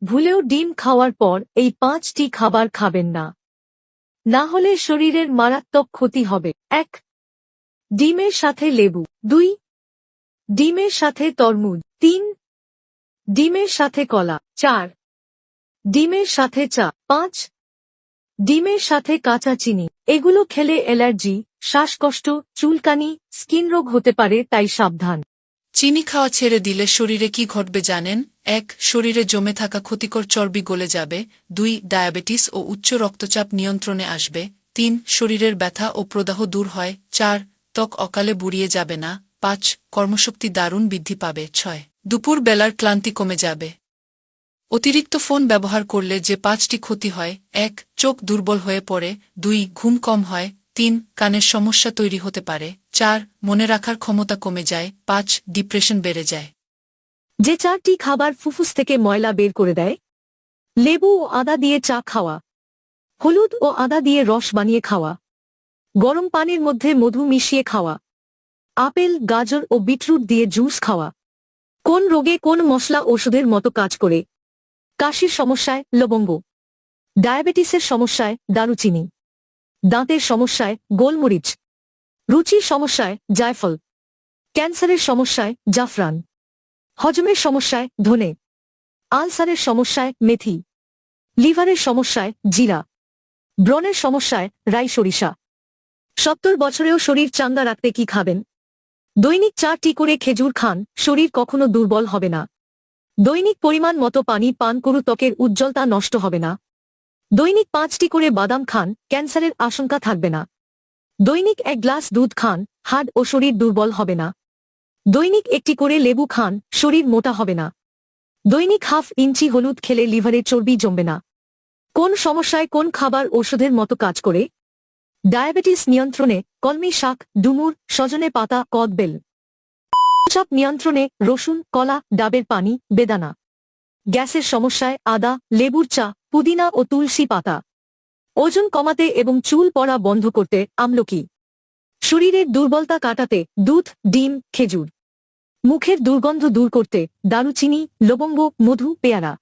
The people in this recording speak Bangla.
ভুলেও ডিম খাওয়ার পর এই 5টি খাবার খাবেন না। না হলে শরীরের মারাত্মক ক্ষতি হবে। 1. ডিমের সাথে লেবু। 2. ডিমের সাথে তরমুজ। 3. ডিমের সাথে কলা। 4. ডিমের সাথে চা। 5. ডিমের সাথে কাঁচা চিনি। এগুলো খেলে অ্যালার্জি, শ্বাসকষ্ট, চুলকানি, স্কিন রোগ হতে পারে, তাই সাবধান। চিনি খাওয়া ছেড়ে দিলে শরীরে কি ঘটবে জানেন? 1. শরীরে জমে থাকা ক্ষতিকর চর্বি গলে যাবে। 2. ডায়াবেটিস ও উচ্চ রক্তচাপ নিয়ন্ত্রণে আসবে। 3. শরীরের ব্যথা ও প্রদাহ দূর হয়। 4. ত্বক অকালে বুড়িয়ে যাবে না। 5. কর্মশক্তি দারুণ বৃদ্ধি পাবে। 6. দুপুর বেলার ক্লান্তি কমে যাবে। অতিরিক্ত ফোন ব্যবহার করলে যে 5টি ক্ষতি হয়: 1. চোখ দুর্বল হয়ে পড়ে। 2. ঘুম কম হয়। 3. কানের সমস্যা তৈরি হতে পারে। 4. মনে রাখার ক্ষমতা কমে যায়। 5. ডিপ্রেশন বেড়ে যায়। যে 4টি খাবার ফুসফুস থেকে ময়লা বের করে দেয়: লেবু ও আদা দিয়ে চা খাওয়া, হলুদ ও আদা দিয়ে রস বানিয়ে খাওয়া, গরম পানির মধ্যে মধু মিশিয়ে খাওয়া, আপেল, গাজর ও বিটরুট দিয়ে জুস খাওয়া। কোন রোগে কোন মশলা ওষুধের মতো কাজ করে? কাশির সমস্যায় লবঙ্গ, ডায়াবেটিসের সমস্যায় দারুচিনি, দাঁতের সমস্যায় গোলমরিচ, রুচির সমস্যায় জায়ফল, ক্যান্সারের সমস্যায় জাফরান, হজমের সমস্যায় ধনে, আলসারের সমস্যায় মেথি, লিভারের সমস্যায় জিরা, ব্রণের সমস্যায় রাই সরিষা। 70 বছরেও শরীর চাঙ্গা রাখতে কি খাবেন? দৈনিক 4টি করে খেজুর খান, শরীর কখনো দুর্বল হবে না। দৈনিক পরিমাণ মতো পানি পান করুন, ত্বকের উজ্জ্বলতা নষ্ট হবে না। দৈনিক 5টি করে বাদাম খান, ক্যান্সারের আশঙ্কা থাকবে না। দৈনিক 1 গ্লাস দুধ খান, হাড় ও শরীর দুর্বল হবে না। দৈনিক 1টি করে লেবু খান, শরীর মোটা হবে না। দৈনিক হাফ ইঞ্চি হলুদ খেলে লিভারে চর্বি জমবে না। কোন সমস্যায় কোন খাবার ওষুধের মতো কাজ করে? ডায়াবেটিস নিয়ন্ত্রণে কলমি শাক, ডুমুর, সজনে পাতা, কদবেল। চাপ নিয়ন্ত্রণে রসুন, কলা, ডাবের পানি, বেদানা। গ্যাসের সমস্যায় আদা, লেবুর চা, পুদিনা ও তুলসী পাতা। ওজন কমাতে এবং চুল পড়া বন্ধ করতে আমলকি। শরীরের দুর্বলতা কাটাতে দুধ, ডিম, খেজুর। মুখের দুর্গন্ধ দূর করতে দারুচিনি, লবঙ্গ, মধু, পেয়ারা।